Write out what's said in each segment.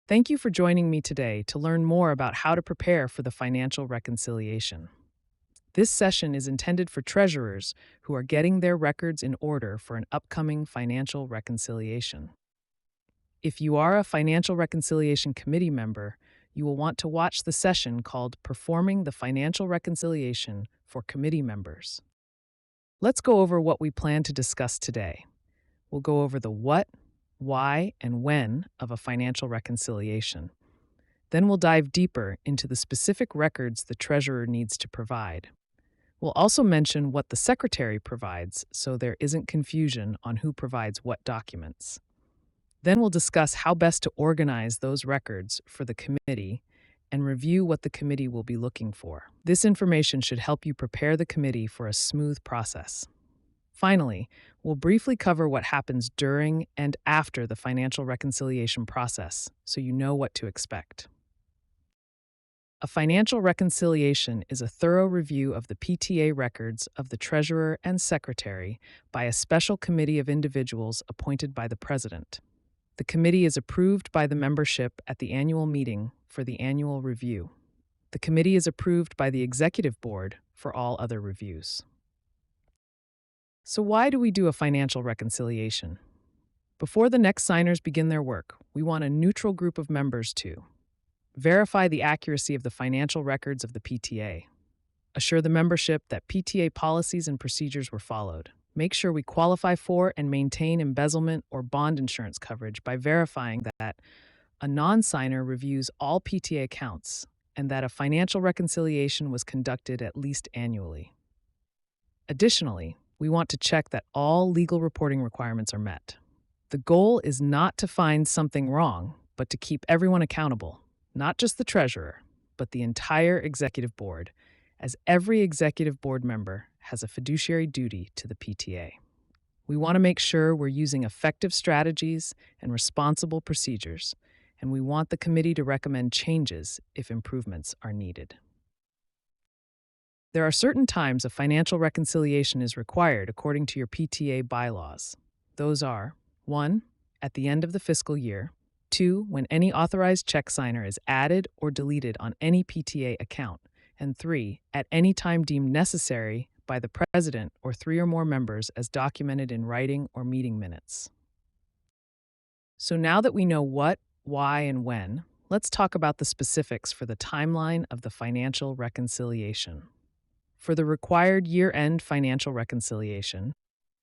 Thank you for joining me today to learn more about how to prepare for the financial reconciliation. This session is intended for treasurers who are getting their records in order for an upcoming financial reconciliation. If you are a Financial Reconciliation Committee member, you will want to watch the session called Performing the Financial Reconciliation for Committee Members. Let's go over what we plan to discuss today. We'll go over the what, why, and when of a financial reconciliation. Then we'll dive deeper into the specific records the treasurer needs to provide. We'll also mention what the secretary provides so there isn't confusion on who provides what documents. Then we'll discuss how best to organize those records for the committee and review what the committee will be looking for. This information should help you prepare the committee for a smooth process. Finally, we'll briefly cover what happens during and after the financial reconciliation process so you know what to expect. A financial reconciliation is a thorough review of the PTA records of the treasurer and secretary by a special committee of individuals appointed by the president. The committee is approved by the membership at the annual meeting for the annual review. The committee is approved by the executive board for all other reviews. So why do we do a financial reconciliation? Before the next signers begin their work, we want a neutral group of members to verify the accuracy of the financial records of the PTA, assure the membership that PTA policies and procedures were followed, make sure we qualify for and maintain embezzlement or bond insurance coverage by verifying that a non-signer reviews all PTA accounts and that a financial reconciliation was conducted at least annually. Additionally, we want to check that all legal reporting requirements are met. The goal is not to find something wrong, but to keep everyone accountable, not just the treasurer, but the entire executive board, as every executive board member has a fiduciary duty to the PTA. We want to make sure we're using effective strategies and responsible procedures, and we want the committee to recommend changes if improvements are needed. There are certain times a financial reconciliation is required according to your PTA bylaws. Those are 1. At the end of the fiscal year, 2. When any authorized check signer is added or deleted on any PTA account, and 3. At any time deemed necessary by the president or 3 or more members as documented in writing or meeting minutes. So now that we know what, why, and when, let's talk about the specifics for the timeline of the financial reconciliation. For the required year-end financial reconciliation,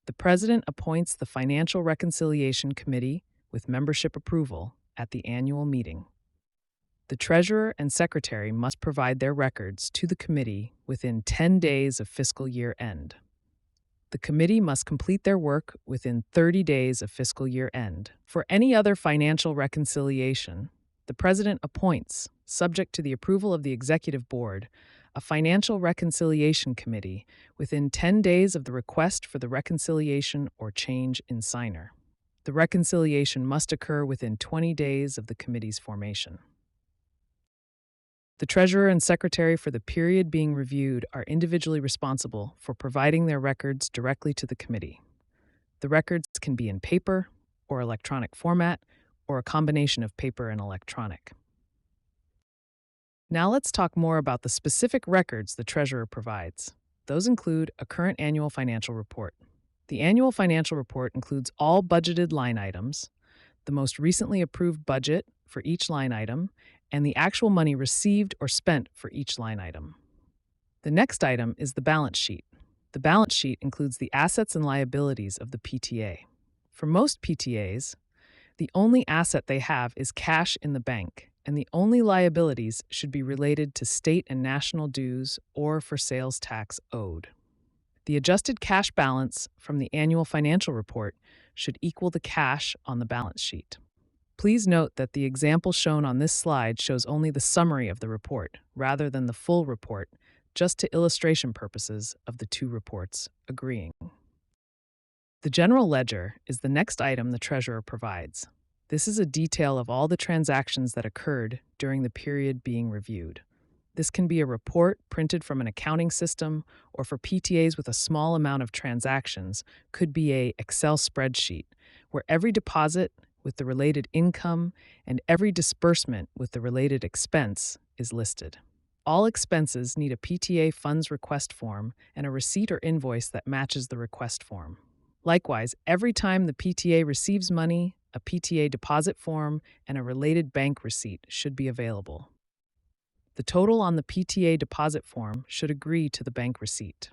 the President appoints the Financial Reconciliation Committee with membership approval at the annual meeting. The Treasurer and Secretary must provide their records to the committee within 10 days of fiscal year end. The committee must complete their work within 30 days of fiscal year end. For any other financial reconciliation, the President appoints, subject to the approval of the Executive Board, a Financial Reconciliation Committee within 10 days of the request for the reconciliation or change in signer. The reconciliation must occur within 20 days of the committee's formation. The Treasurer and Secretary for the period being reviewed are individually responsible for providing their records directly to the committee. The records can be in paper or electronic format, or a combination of paper and electronic. Now let's talk more about the specific records the Treasurer provides. Those include a current annual financial report. The annual financial report includes all budgeted line items, the most recently approved budget for each line item, and the actual money received or spent for each line item. The next item is the balance sheet. The balance sheet includes the assets and liabilities of the PTA. For most PTAs, the only asset they have is cash in the bank, and the only liabilities should be related to state and national dues or for sales tax owed. The adjusted cash balance from the annual financial report should equal the cash on the balance sheet. Please note that the example shown on this slide shows only the summary of the report, rather than the full report, just to illustration purposes of the two reports agreeing. The general ledger is the next item the Treasurer provides. This is a detail of all the transactions that occurred during the period being reviewed. This can be a report printed from an accounting system, or for PTAs with a small amount of transactions, could be an Excel spreadsheet, where every deposit, with the related income, and every disbursement with the related expense is listed. All expenses need a PTA funds request form and a receipt or invoice that matches the request form. Likewise, every time the PTA receives money, a PTA deposit form and a related bank receipt should be available. The total on the PTA deposit form should agree to the bank receipt.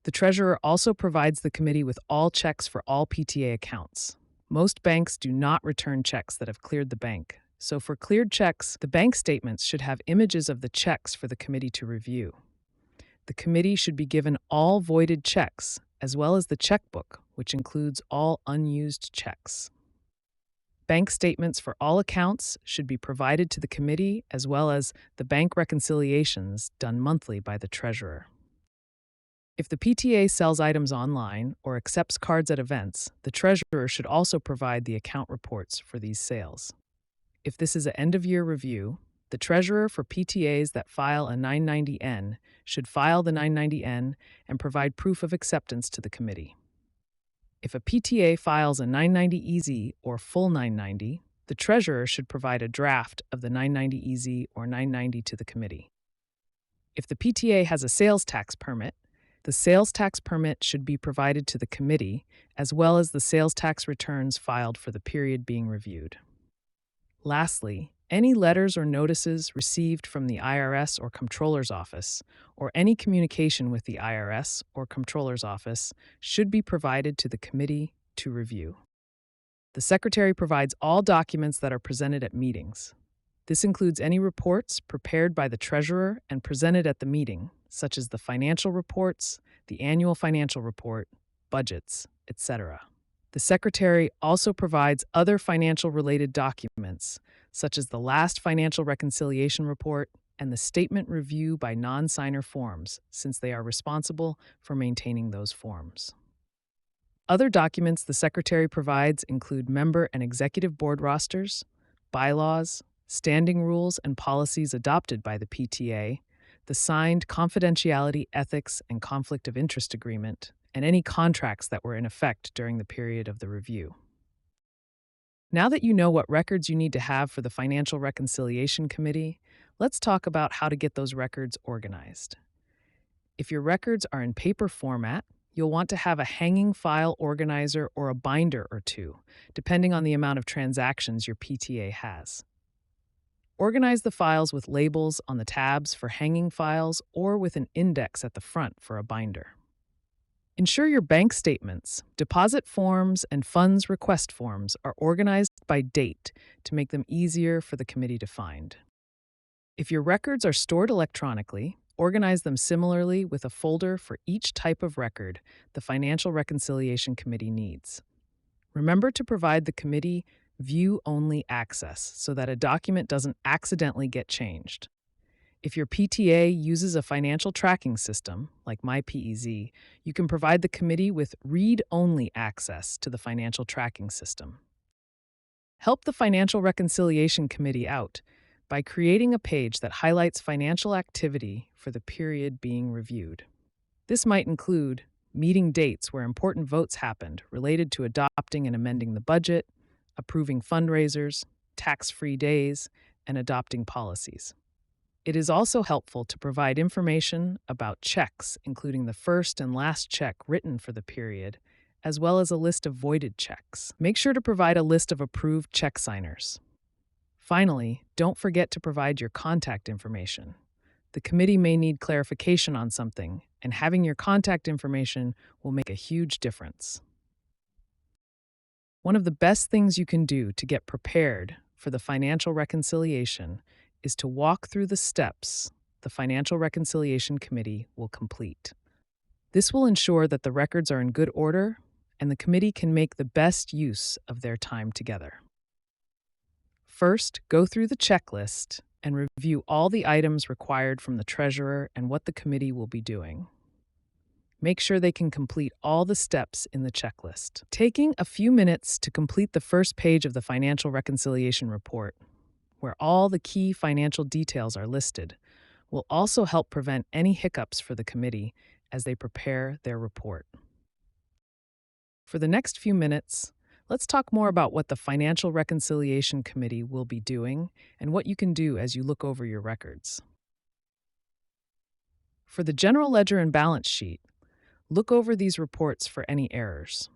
The treasurer also provides the committee with all checks for all PTA accounts. Most banks do not return checks that have cleared the bank, so for cleared checks, the bank statements should have images of the checks for the committee to review. The committee should be given all voided checks, as well as the checkbook, which includes all unused checks. Bank statements for all accounts should be provided to the committee, as well as the bank reconciliations done monthly by the treasurer. If the PTA sells items online or accepts cards at events, the treasurer should also provide the account reports for these sales. If this is an end-of-year review, the treasurer for PTAs that file a 990N should file the 990N and provide proof of acceptance to the committee. If a PTA files a 990EZ or full 990, the treasurer should provide a draft of the 990EZ or 990 to the committee. If the PTA has a sales tax permit, the sales tax permit should be provided to the committee, as well as the sales tax returns filed for the period being reviewed. Lastly, any letters or notices received from the IRS or Comptroller's Office, or any communication with the IRS or Comptroller's Office, should be provided to the committee to review. The Secretary provides all documents that are presented at meetings. This includes any reports prepared by the Treasurer and presented at the meeting, such as the financial reports, the annual financial report, budgets, etc. The Secretary also provides other financial-related documents, such as the last financial reconciliation report and the statement review by non-signer forms, since they are responsible for maintaining those forms. Other documents the Secretary provides include member and executive board rosters, bylaws, standing rules and policies adopted by the PTA, the signed confidentiality, ethics, and conflict of interest agreement, and any contracts that were in effect during the period of the review. Now that you know what records you need to have for the Financial Reconciliation Committee, let's talk about how to get those records organized. If your records are in paper format, you'll want to have a hanging file organizer or a binder or two, depending on the amount of transactions your PTA has. Organize the files with labels on the tabs for hanging files or with an index at the front for a binder. Ensure your bank statements, deposit forms, and funds request forms are organized by date to make them easier for the committee to find. If your records are stored electronically, organize them similarly with a folder for each type of record the Financial Reconciliation Committee needs. Remember to provide the committee view-only access so that a document doesn't accidentally get changed. If your PTA uses a financial tracking system, like MyPEZ, you can provide the committee with read-only access to the financial tracking system. Help the Financial Reconciliation Committee out by creating a page that highlights financial activity for the period being reviewed. This might include meeting dates where important votes happened related to adopting and amending the budget, approving fundraisers, tax-free days, and adopting policies. It is also helpful to provide information about checks, including the first and last check written for the period, as well as a list of voided checks. Make sure to provide a list of approved check signers. Finally, don't forget to provide your contact information. The committee may need clarification on something, and having your contact information will make a huge difference. One of the best things you can do to get prepared for the financial reconciliation is to walk through the steps the Financial Reconciliation Committee will complete. This will ensure that the records are in good order and the committee can make the best use of their time together. First, go through the checklist and review all the items required from the treasurer and what the committee will be doing. Make sure they can complete all the steps in the checklist. Taking a few minutes to complete the first page of the Financial Reconciliation Report, where all the key financial details are listed, will also help prevent any hiccups for the committee as they prepare their report. For the next few minutes, Let's talk more about what the Financial Reconciliation Committee will be doing and what you can do as you look over your records. For the general ledger and balance sheet, look over these reports for any errors.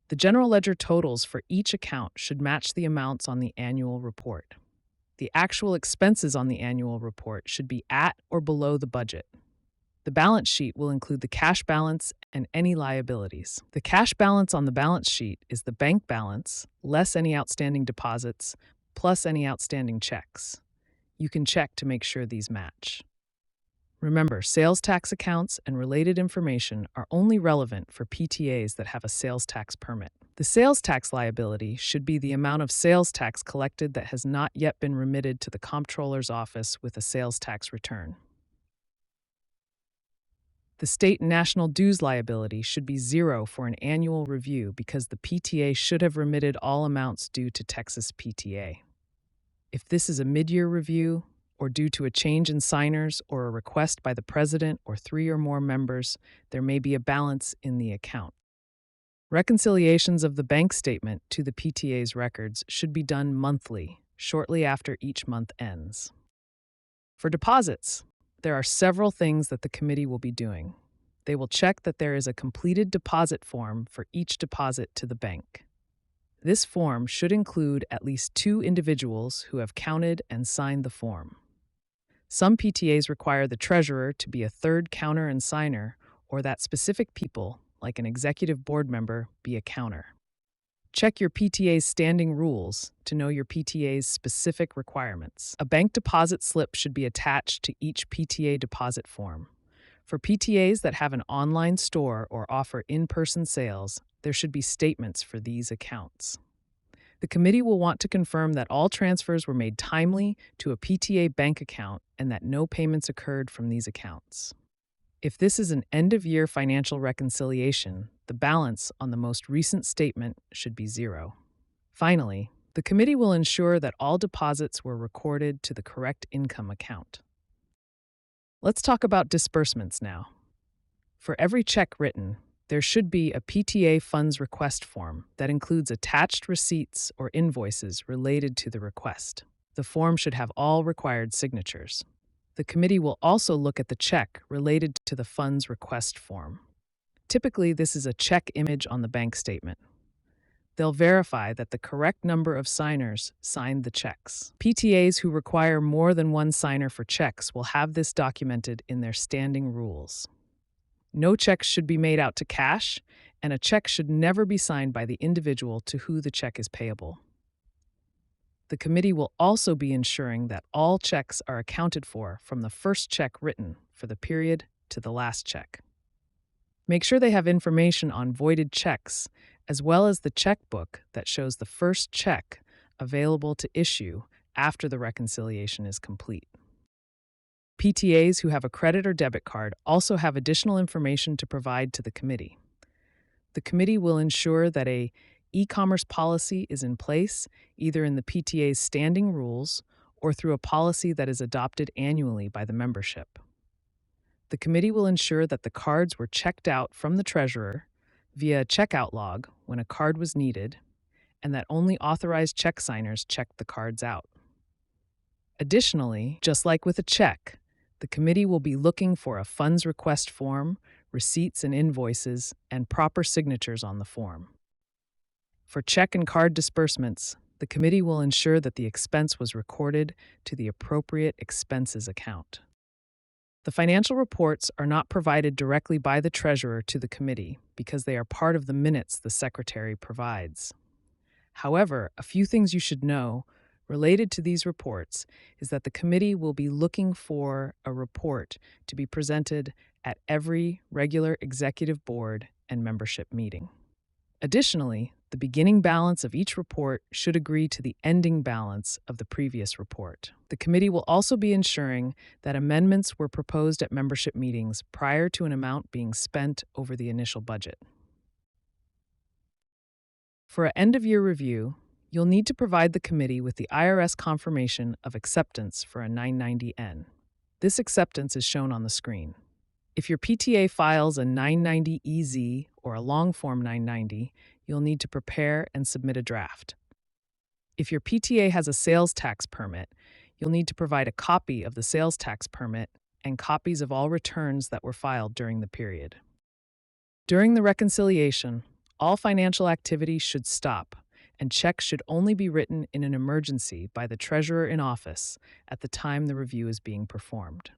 The general ledger totals for each account should match the amounts on the annual report. The actual expenses on the annual report should be at or below the budget. The balance sheet will include the cash balance and any liabilities. The cash balance on the balance sheet is the bank balance, less any outstanding deposits, plus any outstanding checks. You can check to make sure these match. Remember, sales tax accounts and related information are only relevant for PTAs that have a sales tax permit. The sales tax liability should be the amount of sales tax collected that has not yet been remitted to the Comptroller's office with a sales tax return. The state and national dues liability should be zero for an annual review because the PTA should have remitted all amounts due to Texas PTA. If this is a mid-year review, or due to a change in signers or a request by the president or 3 or more members, there may be a balance in the account. Reconciliations of the bank statement to the PTA's records should be done monthly, shortly after each month ends. For deposits, there are several things that the committee will be doing. They will check that there is a completed deposit form for each deposit to the bank. This form should include at least 2 individuals who have counted and signed the form. Some PTAs require the treasurer to be a third counter and signer, or that specific people, like an executive board member, be a counter. Check your PTA's standing rules to know your PTA's specific requirements. A bank deposit slip should be attached to each PTA deposit form. For PTAs that have an online store or offer in-person sales, there should be statements for these accounts. The committee will want to confirm that all transfers were made timely to a PTA bank account and that no payments occurred from these accounts. If this is an end-of-year financial reconciliation, the balance on the most recent statement should be zero. Finally, the committee will ensure that all deposits were recorded to the correct income account. Let's talk about disbursements now. For every check written, there should be a PTA funds request form that includes attached receipts or invoices related to the request. The form should have all required signatures. The committee will also look at the check related to the funds request form. Typically, this is a check image on the bank statement. They'll verify that the correct number of signers signed the checks. PTAs who require more than one signer for checks will have this documented in their standing rules. No checks should be made out to cash, and a check should never be signed by the individual to who the check is payable. The committee will also be ensuring that all checks are accounted for from the first check written for the period to the last check. Make sure they have information on voided checks, as well as the checkbook that shows the first check available to issue after the reconciliation is complete. PTAs who have a credit or debit card also have additional information to provide to the committee. The committee will ensure that a e-commerce policy is in place, either in the PTA's standing rules or through a policy that is adopted annually by the membership. The committee will ensure that the cards were checked out from the treasurer via a checkout log when a card was needed, and that only authorized check signers checked the cards out. Additionally, just like with a check, the committee will be looking for a funds request form, receipts and invoices, and proper signatures on the form. For check and card disbursements, the committee will ensure that the expense was recorded to the appropriate expenses account. The financial reports are not provided directly by the treasurer to the committee because they are part of the minutes the secretary provides. However, a few things you should know related to these reports is that the committee will be looking for a report to be presented at every regular executive board and membership meeting. Additionally, the beginning balance of each report should agree to the ending balance of the previous report. The committee will also be ensuring that amendments were proposed at membership meetings prior to an amount being spent over the initial budget. For an end-of-year review, you'll need to provide the committee with the IRS confirmation of acceptance for a 990N. This acceptance is shown on the screen. If your PTA files a 990EZ or a long form 990, you'll need to prepare and submit a draft. If your PTA has a sales tax permit, you'll need to provide a copy of the sales tax permit and copies of all returns that were filed during the period. During the reconciliation, all financial activity should stop, and checks should only be written in an emergency by the treasurer in office at the time the review is being performed.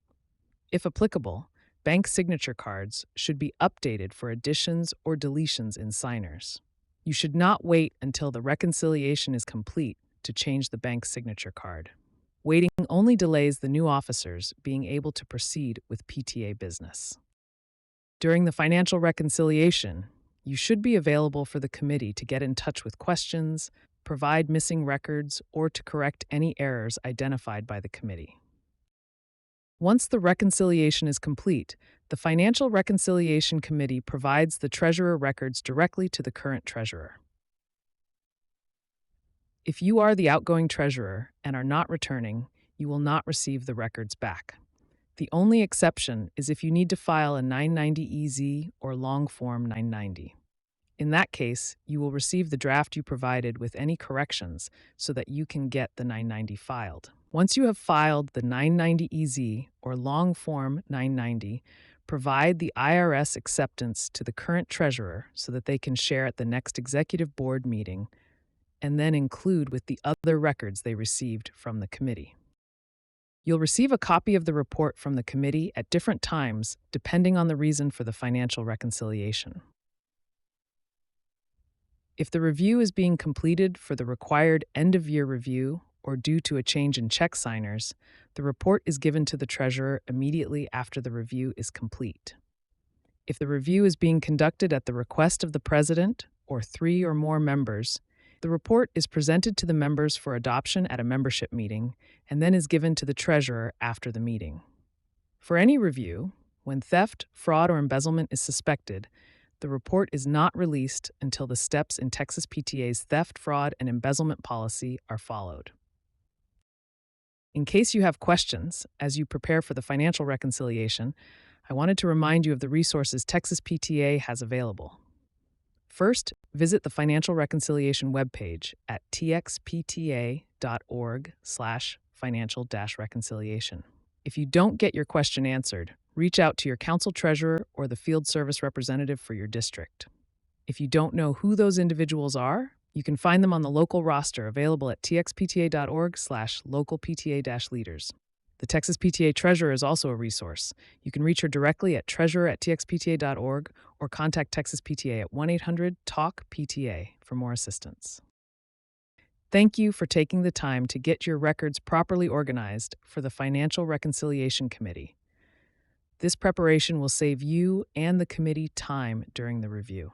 If applicable, bank signature cards should be updated for additions or deletions in signers. You should not wait until the reconciliation is complete to change the bank signature card. Waiting only delays the new officers being able to proceed with PTA business. During the financial reconciliation, you should be available for the committee to get in touch with questions, provide missing records, or to correct any errors identified by the committee. Once the reconciliation is complete, the Financial Reconciliation Committee provides the treasurer records directly to the current treasurer. If you are the outgoing treasurer and are not returning, you will not receive the records back. The only exception is if you need to file a 990EZ or long form 990. In that case, you will receive the draft you provided with any corrections so that you can get the 990 filed. Once you have filed the 990EZ or long form 990, provide the IRS acceptance to the current treasurer so that they can share at the next executive board meeting, and then include with the other records they received from the committee. You'll receive a copy of the report from the committee at different times depending on the reason for the financial reconciliation. If the review is being completed for the required end-of-year review or due to a change in check signers, the report is given to the treasurer immediately after the review is complete. If the review is being conducted at the request of the president or 3 or more members, the report is presented to the members for adoption at a membership meeting and then is given to the treasurer after the meeting. For any review, when theft, fraud, or embezzlement is suspected, the report is not released until the steps in Texas PTA's theft, fraud, and embezzlement policy are followed. In case you have questions as you prepare for the financial reconciliation, I wanted to remind you of the resources Texas PTA has available. First, visit the Financial Reconciliation webpage at txpta.org/financial-reconciliation. If you don't get your question answered, reach out to your council treasurer or the field service representative for your district. If you don't know who those individuals are, you can find them on the local roster available at txpta.org/local-PTA-leaders. The Texas PTA Treasurer is also a resource. You can reach her directly at treasurer@txpta.org or contact Texas PTA at 1-800-TALK-PTA for more assistance. Thank you for taking the time to get your records properly organized for the Financial Reconciliation Committee. This preparation will save you and the committee time during the review.